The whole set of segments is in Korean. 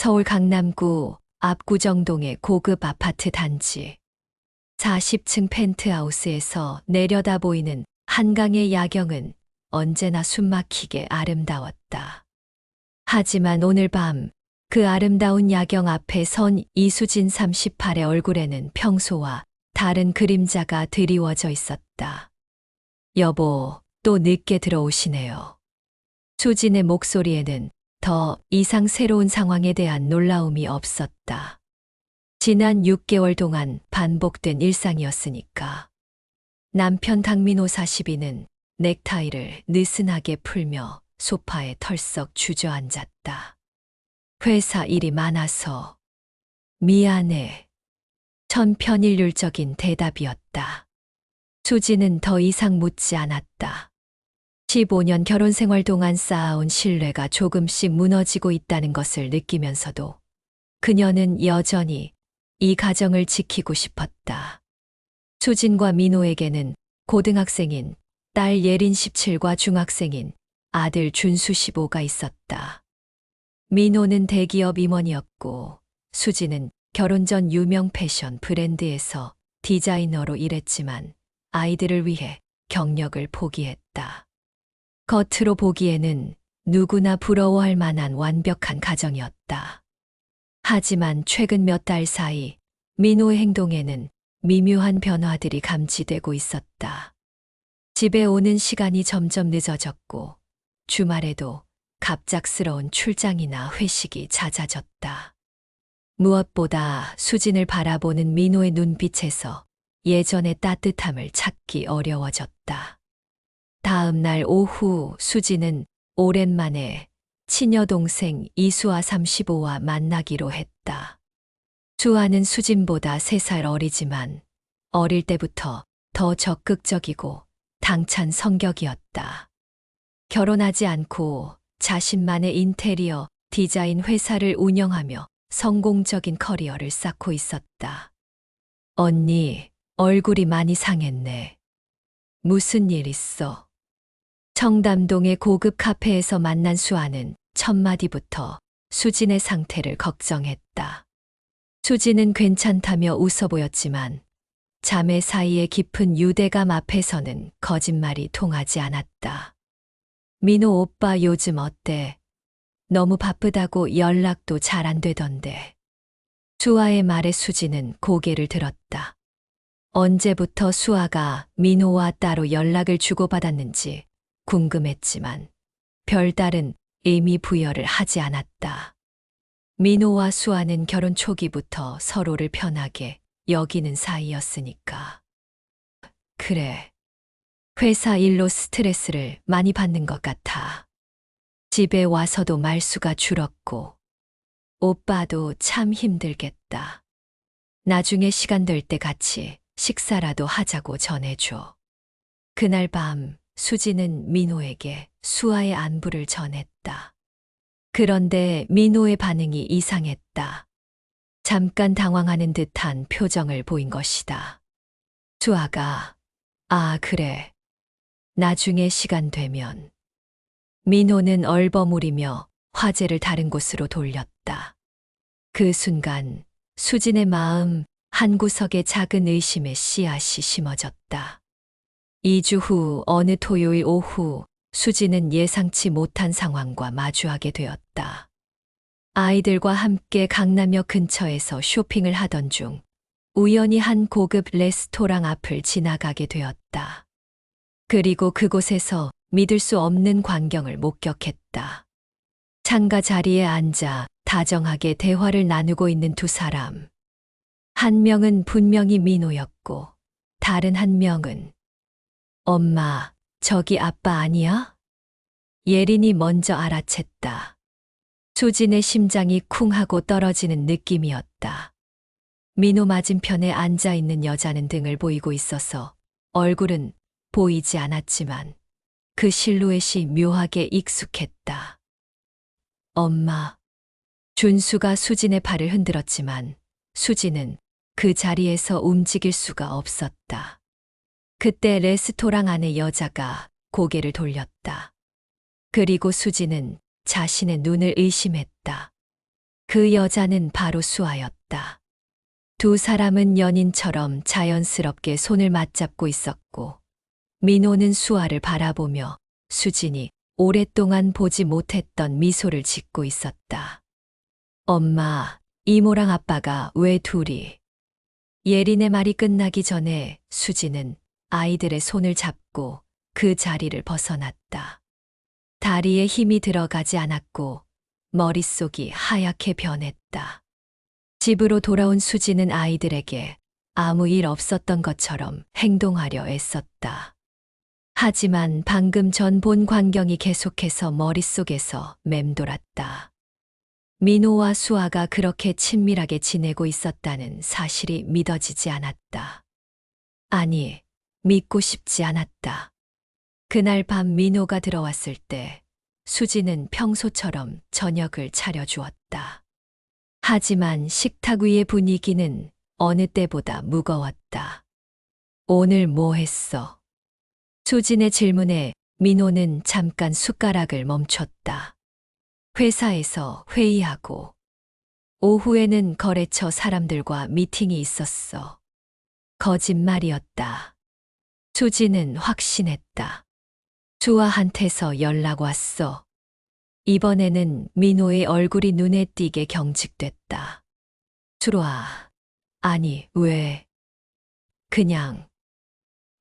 서울 강남구 압구정동의 고급 아파트 단지. 40층 펜트하우스에서 내려다 보이는 한강의 야경은 언제나 숨막히게 아름다웠다. 하지만 오늘 밤 그 아름다운 야경 앞에 선 이수진 38의 얼굴에는 평소와 다른 그림자가 드리워져 있었다. 여보, 또 늦게 들어오시네요. 수진의 목소리에는 더 이상 새로운 상황에 대한 놀라움이 없었다. 지난 6개월 동안 반복된 일상이었으니까. 남편 강민호 42는 넥타이를 느슨하게 풀며 소파에 털썩 주저앉았다. 회사 일이 많아서 미안해. 천편일률적인 대답이었다. 수지는 더 이상 묻지 않았다. 15년 결혼 생활 동안 쌓아온 신뢰가 조금씩 무너지고 있다는 것을 느끼면서도 그녀는 여전히 이 가정을 지키고 싶었다. 수진과 민호에게는 고등학생인 딸 예린 17과 중학생인 아들 준수 15가 있었다. 민호는 대기업 임원이었고 수진은 결혼 전 유명 패션 브랜드에서 디자이너로 일했지만 아이들을 위해 경력을 포기했다. 겉으로 보기에는 누구나 부러워할 만한 완벽한 가정이었다. 하지만 최근 몇 달 사이 민호의 행동에는 미묘한 변화들이 감지되고 있었다. 집에 오는 시간이 점점 늦어졌고 주말에도 갑작스러운 출장이나 회식이 잦아졌다. 무엇보다 수진을 바라보는 민호의 눈빛에서 예전의 따뜻함을 찾기 어려워졌다. 다음 날 오후 수진은 오랜만에 친여 동생 이수아 35와 만나기로 했다. 수아는 수진보다 3살 어리지만 어릴 때부터 더 적극적이고 당찬 성격이었다. 결혼하지 않고 자신만의 인테리어 디자인 회사를 운영하며 성공적인 커리어를 쌓고 있었다. 언니, 얼굴이 많이 상했네. 무슨 일 있어? 청담동의 고급 카페에서 만난 수아는 첫마디부터 수진의 상태를 걱정했다. 수진은 괜찮다며 웃어 보였지만 자매 사이의 깊은 유대감 앞에서는 거짓말이 통하지 않았다. 민호 오빠 요즘 어때? 너무 바쁘다고 연락도 잘 안 되던데. 수아의 말에 수진은 고개를 들었다. 언제부터 수아가 민호와 따로 연락을 주고받았는지 궁금했지만 별다른 의미 부여를 하지 않았다. 민호와 수아는 결혼 초기부터 서로를 편하게 여기는 사이였으니까. 그래. 회사 일로 스트레스를 많이 받는 것 같아. 집에 와서도 말수가 줄었고, 오빠도 참 힘들겠다. 나중에 시간 될 때 같이 식사라도 하자고 전해줘. 그날 밤 수지는 민호에게 수아의 안부를 전했다. 그런데 민호의 반응이 이상했다. 잠깐 당황하는 듯한 표정을 보인 것이다. 수아가, 아, 그래. 나중에 시간 되면. 민호는 얼버무리며 화제를 다른 곳으로 돌렸다. 그 순간 수진의 마음 한구석에 작은 의심의 씨앗이 심어졌다. 2주 후 어느 토요일 오후 수진은 예상치 못한 상황과 마주하게 되었다. 아이들과 함께 강남역 근처에서 쇼핑을 하던 중 우연히 한 고급 레스토랑 앞을 지나가게 되었다. 그리고 그곳에서 믿을 수 없는 광경을 목격했다. 창가 자리에 앉아 다정하게 대화를 나누고 있는 두 사람. 한 명은 분명히 민호였고 다른 한 명은 엄마, 저기 아빠 아니야? 예린이 먼저 알아챘다. 수진의 심장이 쿵 하고 떨어지는 느낌이었다. 민호 맞은편에 앉아있는 여자는 등을 보이고 있어서 얼굴은 보이지 않았지만 그 실루엣이 묘하게 익숙했다. 엄마. 준수가 수진의 팔을 흔들었지만 수진은 그 자리에서 움직일 수가 없었다. 그때 레스토랑 안의 여자가 고개를 돌렸다. 그리고 수진은 자신의 눈을 의심했다. 그 여자는 바로 수아였다. 두 사람은 연인처럼 자연스럽게 손을 맞잡고 있었고, 민호는 수아를 바라보며 수진이 오랫동안 보지 못했던 미소를 짓고 있었다. 엄마, 이모랑 아빠가 왜 둘이? 예린의 말이 끝나기 전에 수진은 아이들의 손을 잡고 그 자리를 벗어났다. 다리에 힘이 들어가지 않았고 머릿속이 하얗게 변했다. 집으로 돌아온 수진은 아이들에게 아무 일 없었던 것처럼 행동하려 애썼다. 하지만 방금 전 본 광경이 계속해서 머릿속에서 맴돌았다. 민호와 수아가 그렇게 친밀하게 지내고 있었다는 사실이 믿어지지 않았다. 아니, 믿고 싶지 않았다. 그날 밤 민호가 들어왔을 때 수지는 평소처럼 저녁을 차려주었다. 하지만 식탁 위의 분위기는 어느 때보다 무거웠다. 오늘 뭐 했어? 수진의 질문에 민호는 잠깐 숟가락을 멈췄다. 회사에서 회의하고 오후에는 거래처 사람들과 미팅이 있었어. 거짓말이었다. 수지는 확신했다. 수아한테서 연락 왔어. 이번에는 민호의 얼굴이 눈에 띄게 경직됐다. 수아, 아니, 왜? 그냥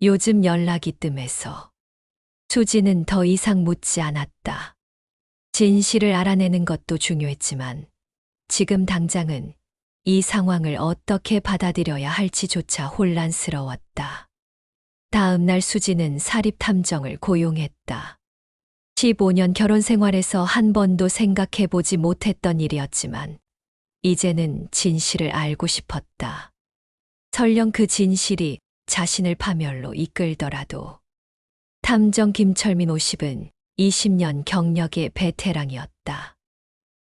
요즘 연락이 뜸해서. 수지는 더 이상 묻지 않았다. 진실을 알아내는 것도 중요했지만 지금 당장은 이 상황을 어떻게 받아들여야 할지조차 혼란스러웠다. 다음 날 수지는 사립탐정을 고용했다. 15년 결혼 생활에서 한 번도 생각해보지 못했던 일이었지만 이제는 진실을 알고 싶었다. 설령 그 진실이 자신을 파멸로 이끌더라도. 탐정 김철민 50은 20년 경력의 베테랑이었다.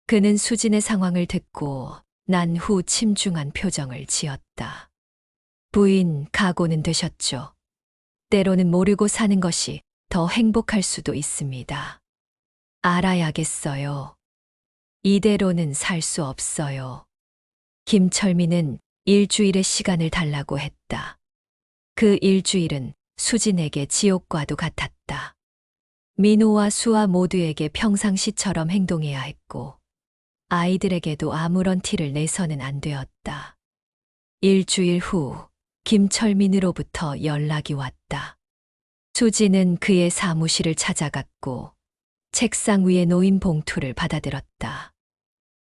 그는 수진의 상황을 듣고 난 후 침중한 표정을 지었다. 부인, 각오는 되셨죠? 때로는 모르고 사는 것이 더 행복할 수도 있습니다. 알아야겠어요. 이대로는 살 수 없어요. 김철민은 일주일의 시간을 달라고 했다. 그 일주일은 수진에게 지옥과도 같았다. 민호와 수아 모두에게 평상시처럼 행동해야 했고 아이들에게도 아무런 티를 내서는 안 되었다. 일주일 후 김철민으로부터 연락이 왔다. 수지는 그의 사무실을 찾아갔고 책상 위에 놓인 봉투를 받아들었다.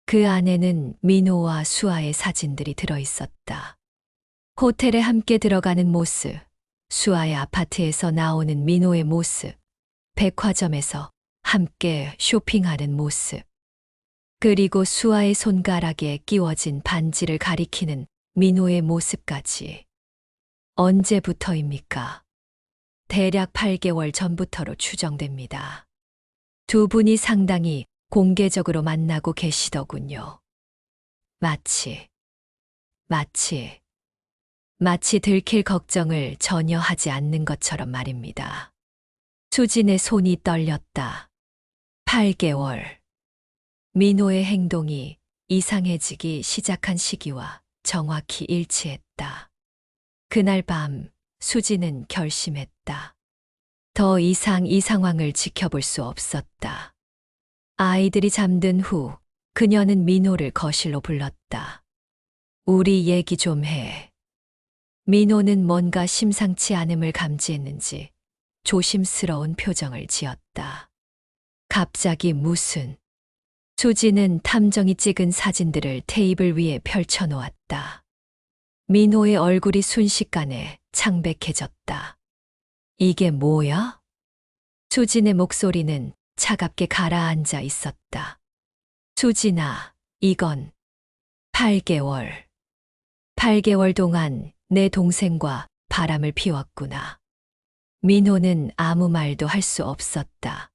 그 안에는 민호와 수아의 사진들이 들어있었다. 호텔에 함께 들어가는 모습, 수아의 아파트에서 나오는 민호의 모습, 백화점에서 함께 쇼핑하는 모습, 그리고 수아의 손가락에 끼워진 반지를 가리키는 민호의 모습까지. 언제부터입니까? 대략 8개월 전부터로 추정됩니다. 두 분이 상당히 공개적으로 만나고 계시더군요. 마치 들킬 걱정을 전혀 하지 않는 것처럼 말입니다. 수진의 손이 떨렸다. 8개월. 민호의 행동이 이상해지기 시작한 시기와 정확히 일치했다. 그날 밤 수진은 결심했다. 더 이상 이 상황을 지켜볼 수 없었다. 아이들이 잠든 후 그녀는 민호를 거실로 불렀다. 우리 얘기 좀 해. 민호는 뭔가 심상치 않음을 감지했는지 조심스러운 표정을 지었다. 갑자기 무슨? 수지는 탐정이 찍은 사진들을 테이블 위에 펼쳐놓았다. 민호의 얼굴이 순식간에 창백해졌다. 이게 뭐야? 수진의 목소리는 차갑게 가라앉아 있었다. 수진아, 이건 8개월. 8개월 동안 내 동생과 바람을 피웠구나. 민호는 아무 말도 할 수 없었다.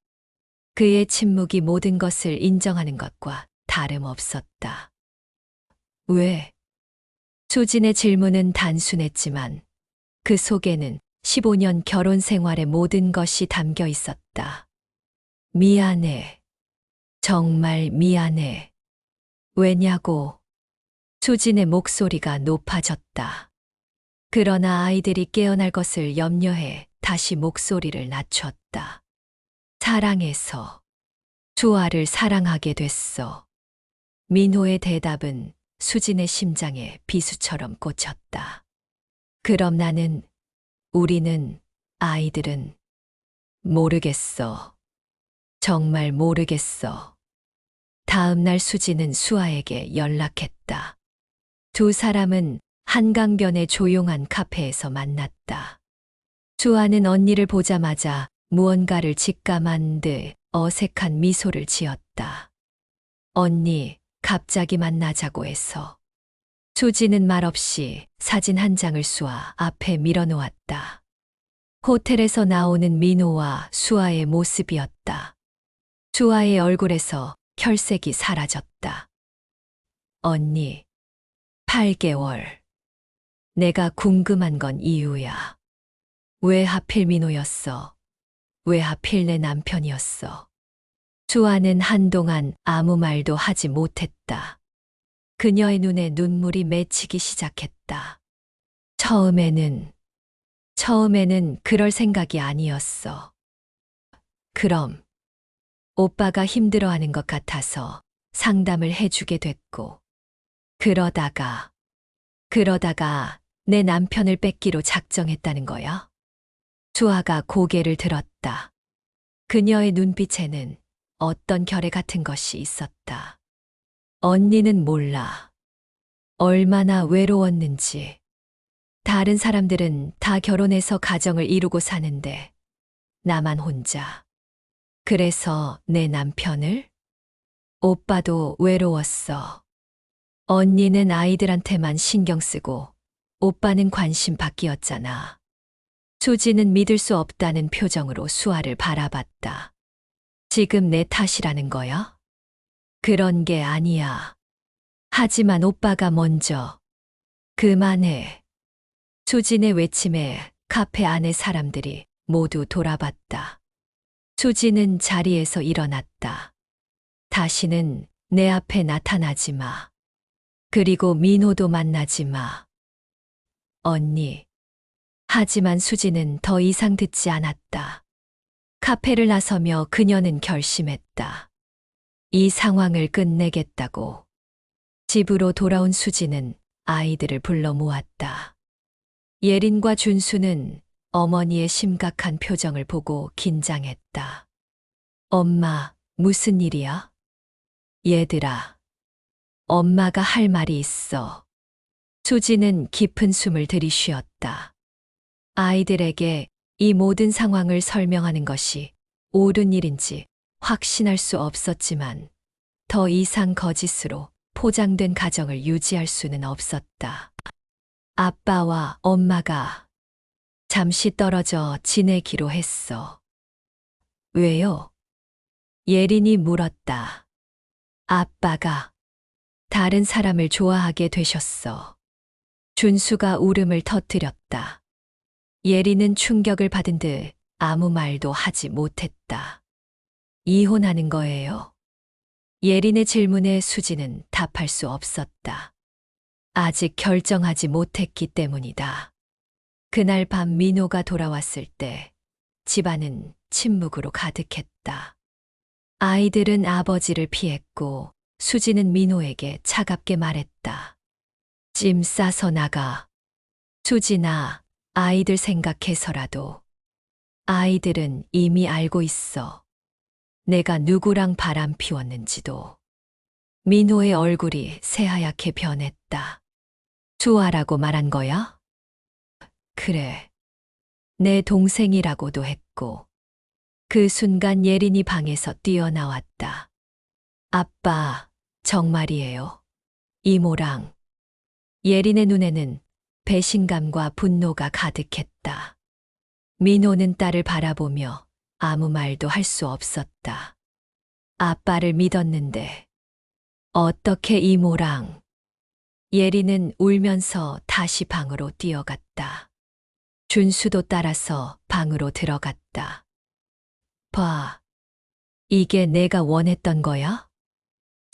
그의 침묵이 모든 것을 인정하는 것과 다름없었다. 왜? 수진의 질문은 단순했지만 그 속에는 15년 결혼 생활의 모든 것이 담겨 있었다. 미안해. 정말 미안해. 왜냐고? 수진의 목소리가 높아졌다. 그러나 아이들이 깨어날 것을 염려해 다시 목소리를 낮췄다. 사랑해서. 수아를 사랑하게 됐어. 민호의 대답은 수진의 심장에 비수처럼 꽂혔다. 그럼 우리는, 아이들은 모르겠어. 정말 모르겠어. 다음 날 수진은 수아에게 연락했다. 두 사람은 한강변의 조용한 카페에서 만났다. 수아는 언니를 보자마자 무언가를 직감한 듯 어색한 미소를 지었다. 언니, 갑자기 만나자고 해서. 수지는 말없이 사진 한 장을 수아 앞에 밀어놓았다. 호텔에서 나오는 민호와 수아의 모습이었다. 수아의 얼굴에서 혈색이 사라졌다. 언니, 8개월. 내가 궁금한 건 이유야. 왜 하필 민호였어? 왜 하필 내 남편이었어? 수아는 한동안 아무 말도 하지 못했다. 그녀의 눈에 눈물이 맺히기 시작했다. 처음에는 그럴 생각이 아니었어. 그럼, 오빠가 힘들어하는 것 같아서 상담을 해주게 됐고, 그러다가 내 남편을 뺏기로 작정했다는 거야? 수아가 고개를 들었다. 그녀의 눈빛에는 어떤 결의 같은 것이 있었다. 언니는 몰라. 얼마나 외로웠는지. 다른 사람들은 다 결혼해서 가정을 이루고 사는데 나만 혼자. 그래서 내 남편을? 오빠도 외로웠어. 언니는 아이들한테만 신경 쓰고 오빠는 관심 밖이었잖아. 수지는 믿을 수 없다는 표정으로 수아를 바라봤다. 지금 내 탓이라는 거야? 그런 게 아니야. 하지만 오빠가 먼저. 그만해. 수진의 외침에 카페 안의 사람들이 모두 돌아봤다. 수진은 자리에서 일어났다. 다시는 내 앞에 나타나지 마. 그리고 민호도 만나지 마. 언니. 하지만 수진은 더 이상 듣지 않았다. 카페를 나서며 그녀는 결심했다. 이 상황을 끝내겠다고. 집으로 돌아온 수진은 아이들을 불러 모았다. 예린과 준수는 어머니의 심각한 표정을 보고 긴장했다. 엄마, 무슨 일이야? 얘들아, 엄마가 할 말이 있어. 수지는 깊은 숨을 들이쉬었다. 아이들에게 이 모든 상황을 설명하는 것이 옳은 일인지 확신할 수 없었지만 더 이상 거짓으로 포장된 가정을 유지할 수는 없었다. 아빠와 엄마가 잠시 떨어져 지내기로 했어. 왜요? 예린이 물었다. 아빠가 다른 사람을 좋아하게 되셨어. 준수가 울음을 터뜨렸다. 예린은 충격을 받은 듯 아무 말도 하지 못했다. 이혼하는 거예요? 예린의 질문에 수지는 답할 수 없었다. 아직 결정하지 못했기 때문이다. 그날 밤 민호가 돌아왔을 때 집안은 침묵으로 가득했다. 아이들은 아버지를 피했고 수지는 민호에게 차갑게 말했다. 짐 싸서 나가. 수지나 아이들 생각해서라도. 아이들은 이미 알고 있어. 내가 누구랑 바람 피웠는지도. 민호의 얼굴이 새하얗게 변했다. 수아라고 말한 거야? 그래. 내 동생이라고도 했고. 그 순간 예린이 방에서 뛰어나왔다. 아빠, 정말이에요. 이모랑. 예린의 눈에는 배신감과 분노가 가득했다. 민호는 딸을 바라보며 아무 말도 할 수 없었다. 아빠를 믿었는데 어떻게 이모랑. 예린은 울면서 다시 방으로 뛰어갔다. 준수도 따라서 방으로 들어갔다. 봐. 이게 내가 원했던 거야?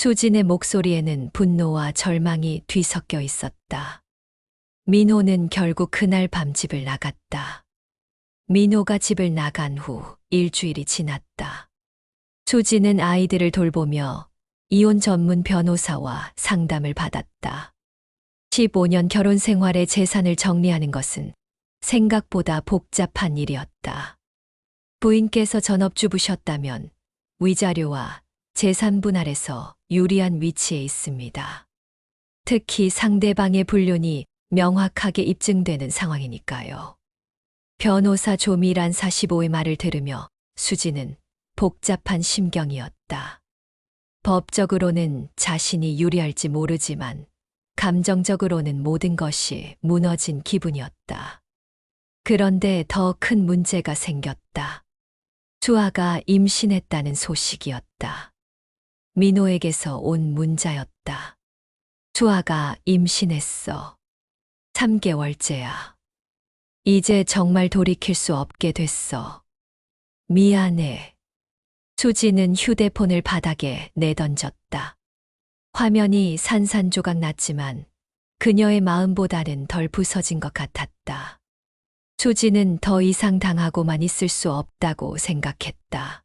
수진의 목소리에는 분노와 절망이 뒤섞여 있었다. 민호는 결국 그날 밤 집을 나갔다. 민호가 집을 나간 후 일주일이 지났다. 수진은 아이들을 돌보며 이혼 전문 변호사와 상담을 받았다. 15년 결혼 생활의 재산을 정리하는 것은 생각보다 복잡한 일이었다. 부인께서 전업주부셨다면 위자료와 재산 분할에서 유리한 위치에 있습니다. 특히 상대방의 불륜이 명확하게 입증되는 상황이니까요. 변호사 조미란 45의 말을 들으며 수진은 복잡한 심경이었다. 법적으로는 자신이 유리할지 모르지만 감정적으로는 모든 것이 무너진 기분이었다. 그런데 더 큰 문제가 생겼다. 수아가 임신했다는 소식이었다. 민호에게서 온 문자였다. 수아가 임신했어. 3개월째야. 이제 정말 돌이킬 수 없게 됐어. 미안해. 수지는 휴대폰을 바닥에 내던졌다. 화면이 산산조각 났지만 그녀의 마음보다는 덜 부서진 것 같았다. 수지는 더 이상 당하고만 있을 수 없다고 생각했다.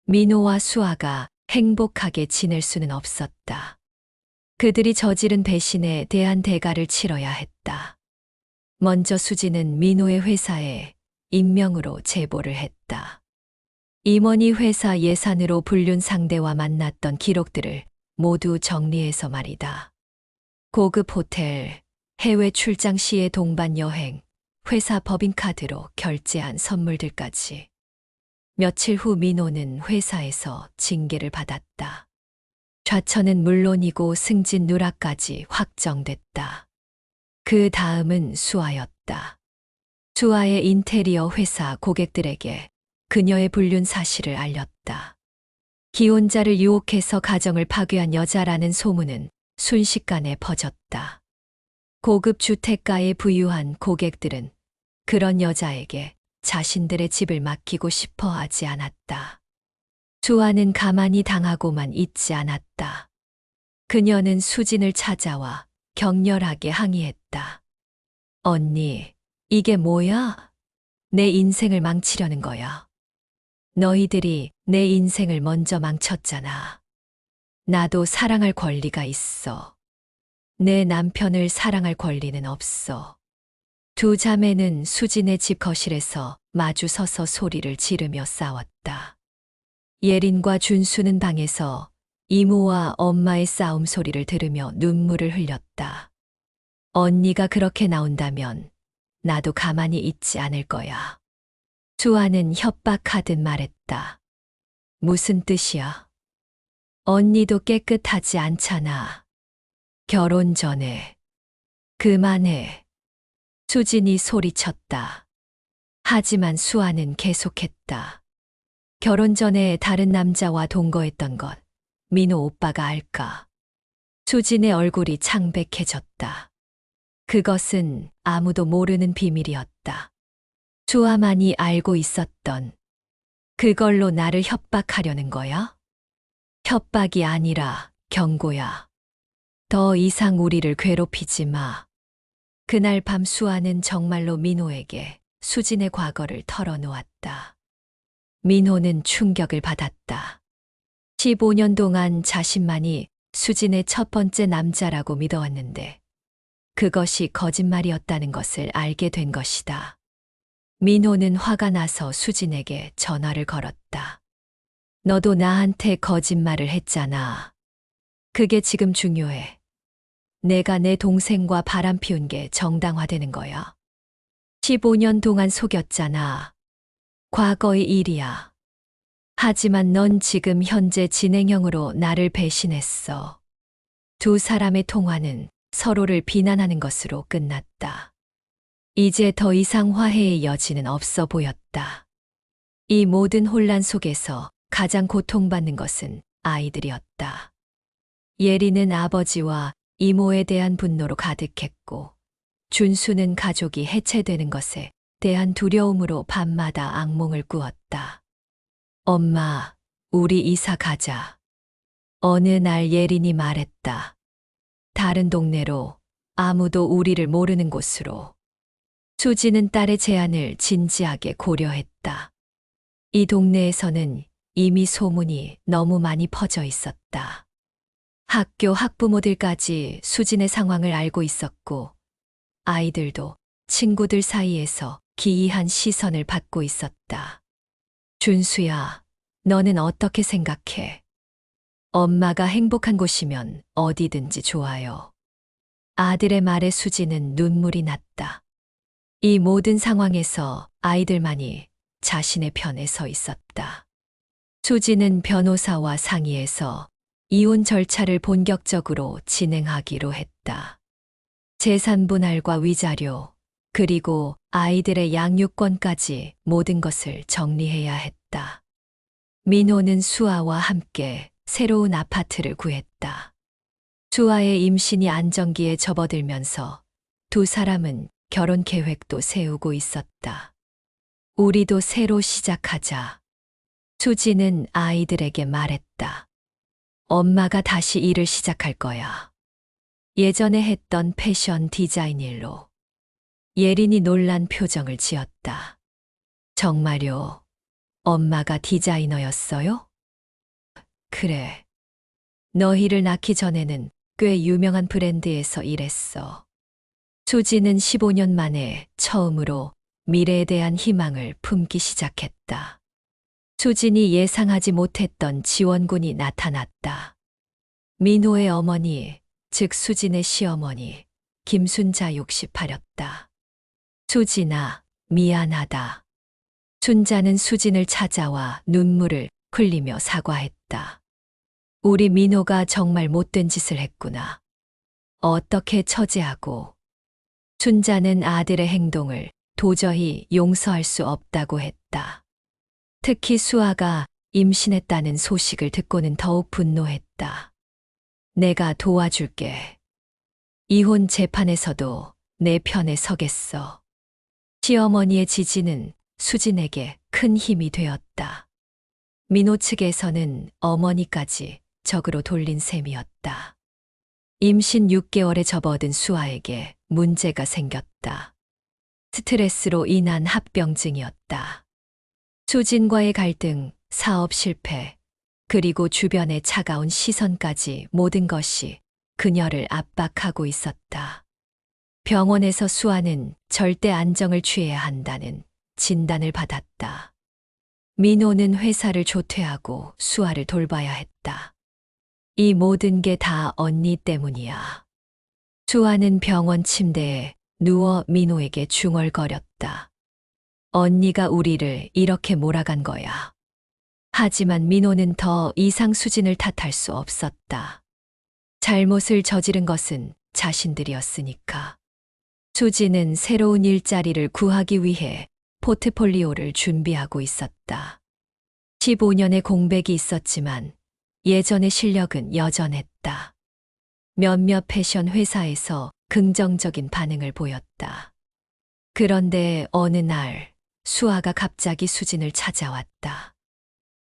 민호와 수아가 행복하게 지낼 수는 없었다. 그들이 저지른 배신에 대한 대가를 치러야 했다. 먼저 수지는 민호의 회사에 익명으로 제보를 했다. 임원이 회사 예산으로 불륜 상대와 만났던 기록들을 모두 정리해서 말이다. 고급 호텔, 해외 출장 시의 동반 여행, 회사 법인카드로 결제한 선물들까지. 며칠 후 민호는 회사에서 징계를 받았다. 좌천은 물론이고 승진 누락까지 확정됐다. 그 다음은 수아였다. 수아의 인테리어 회사 고객들에게 그녀의 불륜 사실을 알렸다. 기혼자를 유혹해서 가정을 파괴한 여자라는 소문은 순식간에 퍼졌다. 고급 주택가에 부유한 고객들은 그런 여자에게 자신들의 집을 맡기고 싶어 하지 않았다. 수아는 가만히 당하고만 있지 않았다. 그녀는 수진을 찾아와 격렬하게 항의했다. 언니, 이게 뭐야? 내 인생을 망치려는 거야. 너희들이 내 인생을 먼저 망쳤잖아. 나도 사랑할 권리가 있어. 내 남편을 사랑할 권리는 없어. 두 자매는 수진의 집 거실에서 마주 서서 소리를 지르며 싸웠다. 예린과 준수는 방에서 이모와 엄마의 싸움 소리를 들으며 눈물을 흘렸다. 언니가 그렇게 나온다면 나도 가만히 있지 않을 거야. 수아는 협박하듯 말했다. 무슨 뜻이야? 언니도 깨끗하지 않잖아. 결혼 전에. 그만해. 수진이 소리쳤다. 하지만 수아는 계속했다. 결혼 전에 다른 남자와 동거했던 것, 민호 오빠가 알까? 수진의 얼굴이 창백해졌다. 그것은 아무도 모르는 비밀이었다. 수아만이 알고 있었던. 그걸로 나를 협박하려는 거야? 협박이 아니라 경고야. 더 이상 우리를 괴롭히지 마. 그날 밤 수아는 정말로 민호에게 수진의 과거를 털어놓았다. 민호는 충격을 받았다. 15년 동안 자신만이 수진의 첫 번째 남자라고 믿어왔는데 그것이 거짓말이었다는 것을 알게 된 것이다. 민호는 화가 나서 수진에게 전화를 걸었다. 너도 나한테 거짓말을 했잖아. 그게 지금 중요해. 내가 내 동생과 바람 피운 게 정당화되는 거야. 15년 동안 속였잖아. 과거의 일이야. 하지만 넌 지금 현재 진행형으로 나를 배신했어. 두 사람의 통화는 서로를 비난하는 것으로 끝났다. 이제 더 이상 화해의 여지는 없어 보였다. 이 모든 혼란 속에서 가장 고통받는 것은 아이들이었다. 예리는 아버지와 이모에 대한 분노로 가득했고, 준수는 가족이 해체되는 것에 대한 두려움으로 밤마다 악몽을 꾸었다. 엄마, 우리 이사 가자. 어느 날 예린이 말했다. 다른 동네로, 아무도 우리를 모르는 곳으로. 수지는 딸의 제안을 진지하게 고려했다. 이 동네에서는 이미 소문이 너무 많이 퍼져 있었다. 학교 학부모들까지 수진의 상황을 알고 있었고, 아이들도 친구들 사이에서 기이한 시선을 받고 있었다. 준수야, 너는 어떻게 생각해? 엄마가 행복한 곳이면 어디든지 좋아요. 아들의 말에 수지는 눈물이 났다. 이 모든 상황에서 아이들만이 자신의 편에 서 있었다. 수지는 변호사와 상의해서 이혼 절차를 본격적으로 진행하기로 했다. 재산 분할과 위자료, 그리고 아이들의 양육권까지 모든 것을 정리해야 했다. 민호는 수아와 함께 새로운 아파트를 구했다. 수아의 임신이 안정기에 접어들면서 두 사람은 결혼 계획도 세우고 있었다. 우리도 새로 시작하자. 수지는 아이들에게 말했다. 엄마가 다시 일을 시작할 거야. 예전에 했던 패션 디자인 일로. 예린이 놀란 표정을 지었다. 정말요? 엄마가 디자이너였어요? 그래. 너희를 낳기 전에는 꽤 유명한 브랜드에서 일했어. 수지는 15년 만에 처음으로 미래에 대한 희망을 품기 시작했다. 수진이 예상하지 못했던 지원군이 나타났다. 민호의 어머니, 즉 수진의 시어머니, 김순자 68였다. 수진아, 미안하다. 순자는 수진을 찾아와 눈물을 흘리며 사과했다. 우리 민호가 정말 못된 짓을 했구나. 어떻게 처제하고. 순자는 아들의 행동을 도저히 용서할 수 없다고 했다. 특히 수아가 임신했다는 소식을 듣고는 더욱 분노했다. 내가 도와줄게. 이혼 재판에서도 내 편에 서겠어. 시어머니의 지지는 수진에게 큰 힘이 되었다. 민호 측에서는 어머니까지 적으로 돌린 셈이었다. 임신 6개월에 접어든 수아에게 문제가 생겼다. 스트레스로 인한 합병증이었다. 수진과의 갈등, 사업 실패, 그리고 주변의 차가운 시선까지 모든 것이 그녀를 압박하고 있었다. 병원에서 수아는 절대 안정을 취해야 한다는 진단을 받았다. 민호는 회사를 조퇴하고 수아를 돌봐야 했다. 이 모든 게 다 언니 때문이야. 수아는 병원 침대에 누워 민호에게 중얼거렸다. 언니가 우리를 이렇게 몰아간 거야. 하지만 민호는 더 이상 수진을 탓할 수 없었다. 잘못을 저지른 것은 자신들이었으니까. 수진은 새로운 일자리를 구하기 위해 포트폴리오를 준비하고 있었다. 15년의 공백이 있었지만 예전의 실력은 여전했다. 몇몇 패션 회사에서 긍정적인 반응을 보였다. 그런데 어느 날 수아가 갑자기 수진을 찾아왔다.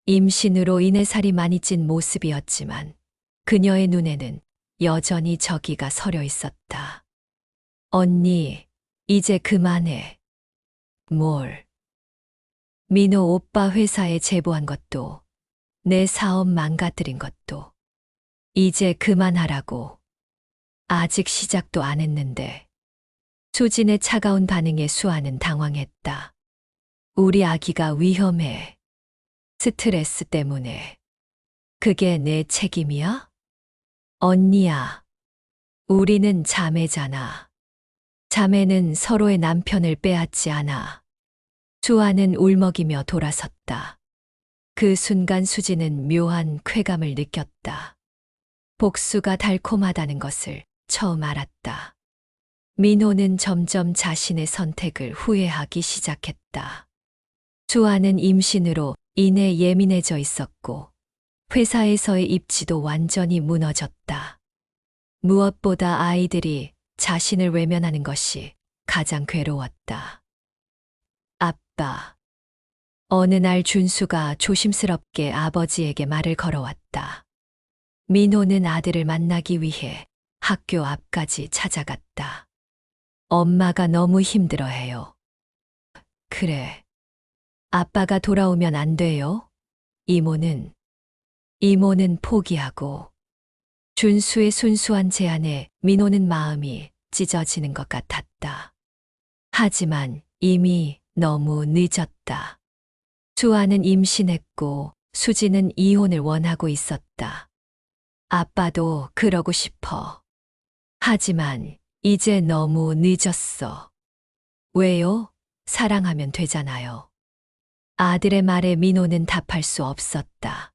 임신으로 인해 살이 많이 찐 모습이었지만 그녀의 눈에는 여전히 저기가 서려 있었다. 언니, 이제 그만해. 뭘? 민호 오빠 회사에 제보한 것도, 내 사업 망가뜨린 것도. 이제 그만하라고. 아직 시작도 안 했는데. 수진의 차가운 반응에 수아는 당황했다. 우리 아기가 위험해. 스트레스 때문에. 그게 내 책임이야? 언니야. 우리는 자매잖아. 자매는 서로의 남편을 빼앗지 않아. 수아는 울먹이며 돌아섰다. 그 순간 수지는 묘한 쾌감을 느꼈다. 복수가 달콤하다는 것을 처음 알았다. 민호는 점점 자신의 선택을 후회하기 시작했다. 수아는 임신으로 인해 예민해져 있었고 회사에서의 입지도 완전히 무너졌다. 무엇보다 아이들이 자신을 외면하는 것이 가장 괴로웠다. 아빠. 어느 날 준수가 조심스럽게 아버지에게 말을 걸어왔다. 민호는 아들을 만나기 위해 학교 앞까지 찾아갔다. 엄마가 너무 힘들어해요. 그래. 아빠가 돌아오면 안 돼요? 이모는 포기하고 준수의 순수한 제안에 민호는 마음이 찢어지는 것 같았다. 하지만 이미 너무 늦었다. 수아는 임신했고 수지는 이혼을 원하고 있었다. 아빠도 그러고 싶어. 하지만 이제 너무 늦었어. 왜요? 사랑하면 되잖아요. 아들의 말에 민호는 답할 수 없었다.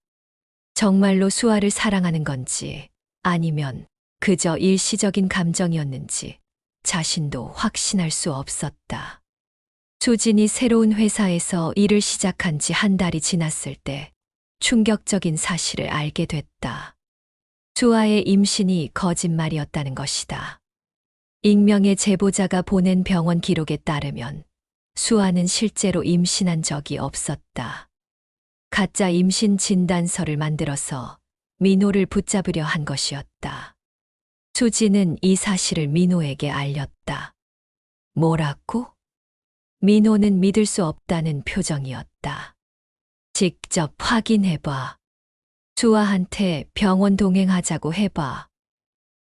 정말로 수아를 사랑하는 건지 아니면 그저 일시적인 감정이었는지 자신도 확신할 수 없었다. 수진이 새로운 회사에서 일을 시작한 지 한 달이 지났을 때 충격적인 사실을 알게 됐다. 수아의 임신이 거짓말이었다는 것이다. 익명의 제보자가 보낸 병원 기록에 따르면 수아는 실제로 임신한 적이 없었다. 가짜 임신 진단서를 만들어서 민호를 붙잡으려 한 것이었다. 수지는 이 사실을 민호에게 알렸다. 뭐라고? 민호는 믿을 수 없다는 표정이었다. 직접 확인해봐. 수아한테 병원 동행하자고 해봐.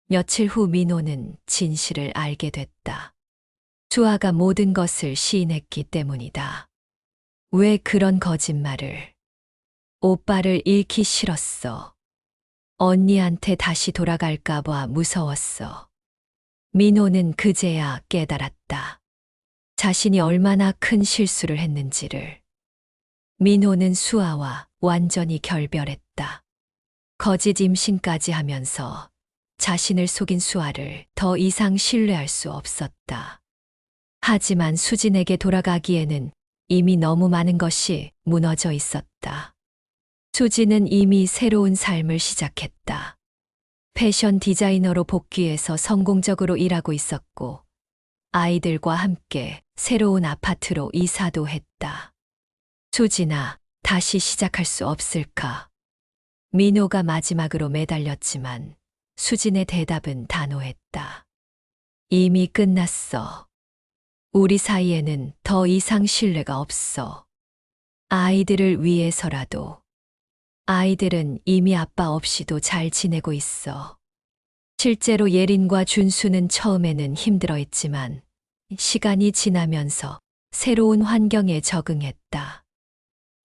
며칠 후 민호는 진실을 알게 됐다. 수아가 모든 것을 시인했기 때문이다. 왜 그런 거짓말을? 오빠를 잃기 싫었어. 언니한테 다시 돌아갈까봐 무서웠어. 민호는 그제야 깨달았다. 자신이 얼마나 큰 실수를 했는지를. 민호는 수아와 완전히 결별했다. 거짓 임신까지 하면서 자신을 속인 수아를 더 이상 신뢰할 수 없었다. 하지만 수진에게 돌아가기에는 이미 너무 많은 것이 무너져 있었다. 수진은 이미 새로운 삶을 시작했다. 패션 디자이너로 복귀해서 성공적으로 일하고 있었고, 아이들과 함께 새로운 아파트로 이사도 했다. 수진아, 다시 시작할 수 없을까? 민호가 마지막으로 매달렸지만 수진의 대답은 단호했다. 이미 끝났어. 우리 사이에는 더 이상 신뢰가 없어. 아이들을 위해서라도. 아이들은 이미 아빠 없이도 잘 지내고 있어. 실제로 예린과 준수는 처음에는 힘들어했지만 시간이 지나면서 새로운 환경에 적응했다.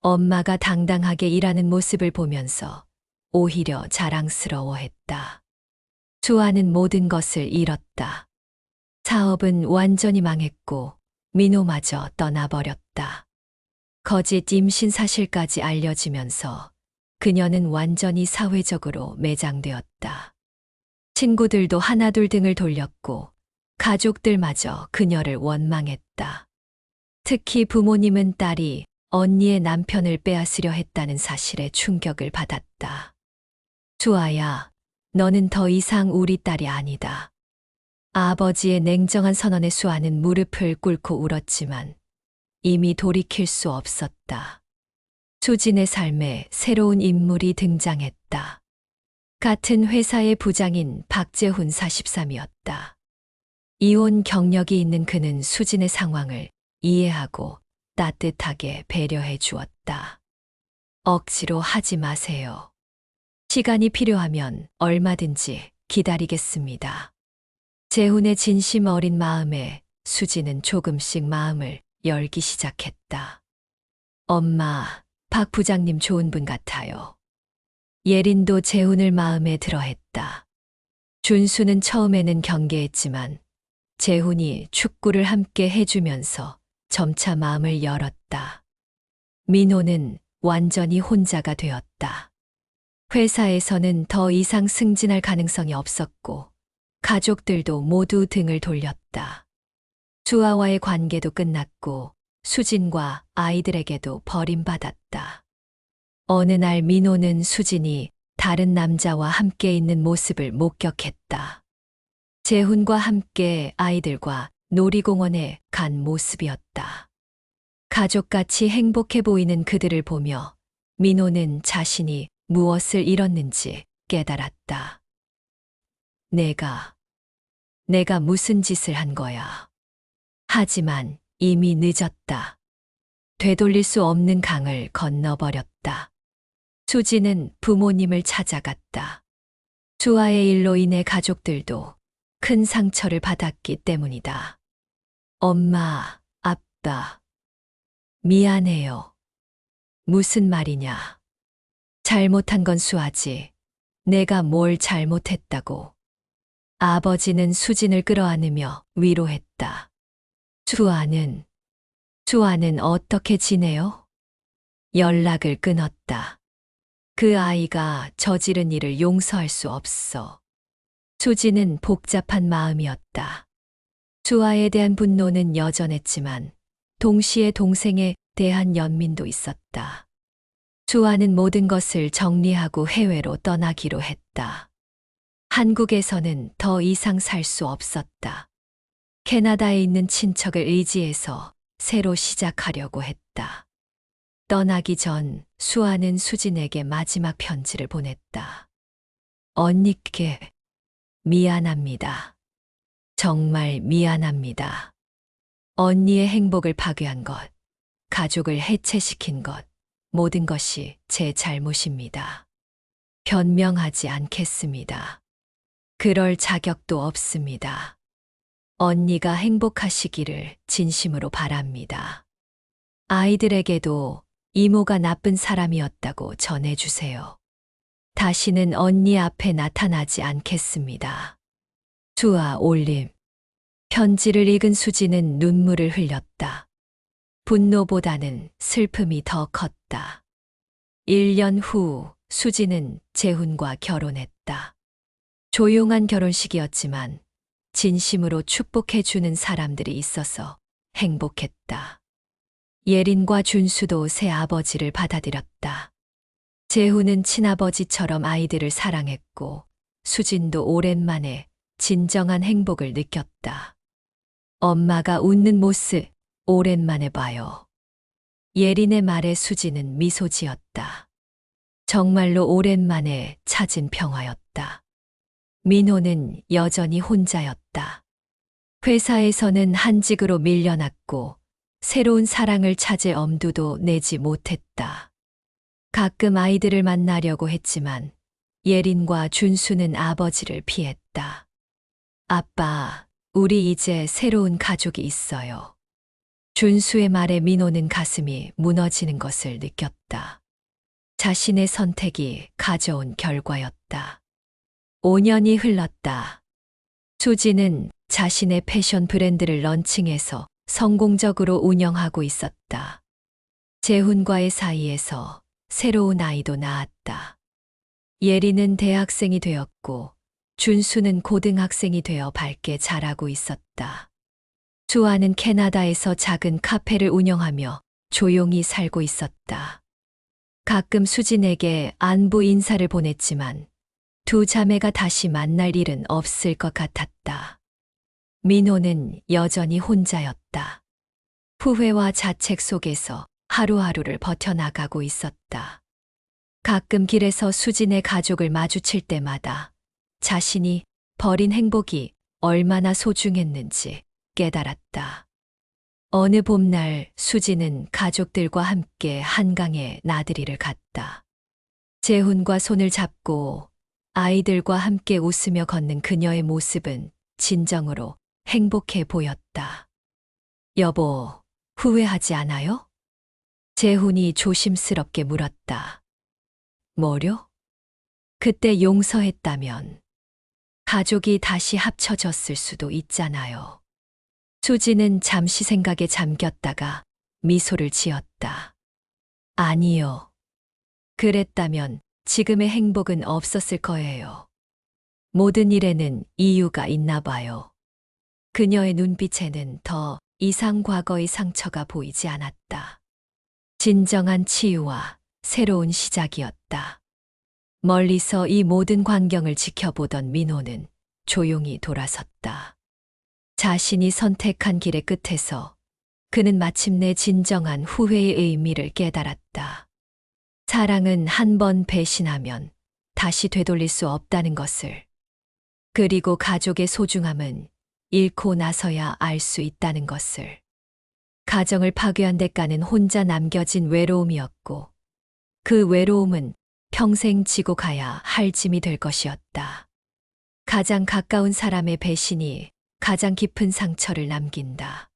엄마가 당당하게 일하는 모습을 보면서 오히려 자랑스러워했다. 수아는 모든 것을 잃었다. 사업은 완전히 망했고 민호마저 떠나버렸다. 거짓 임신 사실까지 알려지면서 그녀는 완전히 사회적으로 매장되었다. 친구들도 하나둘 등을 돌렸고 가족들마저 그녀를 원망했다. 특히 부모님은 딸이 언니의 남편을 빼앗으려 했다는 사실에 충격을 받았다. 수아야, 너는 더 이상 우리 딸이 아니다. 아버지의 냉정한 선언에 수아는 무릎을 꿇고 울었지만 이미 돌이킬 수 없었다. 수진의 삶에 새로운 인물이 등장했다. 같은 회사의 부장인 박재훈 43이었다. 이혼 경력이 있는 그는 수진의 상황을 이해하고 따뜻하게 배려해 주었다. 억지로 하지 마세요. 시간이 필요하면 얼마든지 기다리겠습니다. 재훈의 진심 어린 마음에 수지는 조금씩 마음을 열기 시작했다. 엄마, 박 부장님 좋은 분 같아요. 예린도 재훈을 마음에 들어했다. 준수는 처음에는 경계했지만 재훈이 축구를 함께 해주면서 점차 마음을 열었다. 민호는 완전히 혼자가 되었다. 회사에서는 더 이상 승진할 가능성이 없었고 가족들도 모두 등을 돌렸다. 수아와의 관계도 끝났고 수진과 아이들에게도 버림받았다. 어느 날 민호는 수진이 다른 남자와 함께 있는 모습을 목격했다. 재훈과 함께 아이들과 놀이공원에 간 모습이었다. 가족같이 행복해 보이는 그들을 보며 민호는 자신이 무엇을 잃었는지 깨달았다. 내가 무슨 짓을 한 거야. 하지만 이미 늦었다. 되돌릴 수 없는 강을 건너버렸다. 수지는 부모님을 찾아갔다. 주아의 일로 인해 가족들도 큰 상처를 받았기 때문이다. 엄마, 아빠, 미안해요. 무슨 말이냐. 잘못한 건 수아지. 내가 뭘 잘못했다고. 아버지는 수진을 끌어안으며 위로했다. 수아는 어떻게 지내요? 연락을 끊었다. 그 아이가 저지른 일을 용서할 수 없어. 수지는 복잡한 마음이었다. 수아에 대한 분노는 여전했지만 동시에 동생에 대한 연민도 있었다. 수아는 모든 것을 정리하고 해외로 떠나기로 했다. 한국에서는 더 이상 살 수 없었다. 캐나다에 있는 친척을 의지해서 새로 시작하려고 했다. 떠나기 전 수아는 수진에게 마지막 편지를 보냈다. 언니께 미안합니다. 정말 미안합니다. 언니의 행복을 파괴한 것, 가족을 해체시킨 것, 모든 것이 제 잘못입니다. 변명하지 않겠습니다. 그럴 자격도 없습니다. 언니가 행복하시기를 진심으로 바랍니다. 아이들에게도 이모가 나쁜 사람이었다고 전해주세요. 다시는 언니 앞에 나타나지 않겠습니다. 수아 올림. 편지를 읽은 수지는 눈물을 흘렸다. 분노보다는 슬픔이 더 컸다. 1년 후 수지는 재훈과 결혼했다. 조용한 결혼식이었지만 진심으로 축복해주는 사람들이 있어서 행복했다. 예린과 준수도 새 아버지를 받아들였다. 재훈은 친아버지처럼 아이들을 사랑했고 수진도 오랜만에 진정한 행복을 느꼈다. 엄마가 웃는 모습 오랜만에 봐요. 예린의 말에 수지는 미소 지었다. 정말로 오랜만에 찾은 평화였다. 민호는 여전히 혼자였다. 회사에서는 한직으로 밀려났고 새로운 사랑을 찾을 엄두도 내지 못했다. 가끔 아이들을 만나려고 했지만 예린과 준수는 아버지를 피했다. 아빠, 우리 이제 새로운 가족이 있어요. 준수의 말에 민호는 가슴이 무너지는 것을 느꼈다. 자신의 선택이 가져온 결과였다. 5년이 흘렀다. 수지는 자신의 패션 브랜드를 런칭해서 성공적으로 운영하고 있었다. 재훈과의 사이에서 새로운 아이도 낳았다. 예린은 대학생이 되었고 준수는 고등학생이 되어 밝게 자라고 있었다. 수아는 캐나다에서 작은 카페를 운영하며 조용히 살고 있었다. 가끔 수진에게 안부 인사를 보냈지만 두 자매가 다시 만날 일은 없을 것 같았다. 민호는 여전히 혼자였다. 후회와 자책 속에서 하루하루를 버텨나가고 있었다. 가끔 길에서 수진의 가족을 마주칠 때마다 자신이 버린 행복이 얼마나 소중했는지 깨달았다. 어느 봄날 수진은 가족들과 함께 한강에 나들이를 갔다. 재훈과 손을 잡고 아이들과 함께 웃으며 걷는 그녀의 모습은 진정으로 행복해 보였다. 여보, 후회하지 않아요? 재훈이 조심스럽게 물었다. 뭐려? 그때 용서했다면 가족이 다시 합쳐졌을 수도 있잖아요. 수지는 잠시 생각에 잠겼다가 미소를 지었다. 아니요. 그랬다면 지금의 행복은 없었을 거예요. 모든 일에는 이유가 있나 봐요. 그녀의 눈빛에는 더 이상 과거의 상처가 보이지 않았다. 진정한 치유와 새로운 시작이었다. 멀리서 이 모든 광경을 지켜보던 민호는 조용히 돌아섰다. 자신이 선택한 길의 끝에서 그는 마침내 진정한 후회의 의미를 깨달았다. 사랑은 한 번 배신하면 다시 되돌릴 수 없다는 것을. 그리고 가족의 소중함은 잃고 나서야 알 수 있다는 것을. 가정을 파괴한 대가는 혼자 남겨진 외로움이었고, 그 외로움은 평생 지고 가야 할 짐이 될 것이었다. 가장 가까운 사람의 배신이 가장 깊은 상처를 남긴다.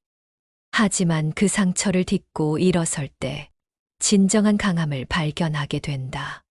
하지만 그 상처를 딛고 일어설 때 진정한 강함을 발견하게 된다.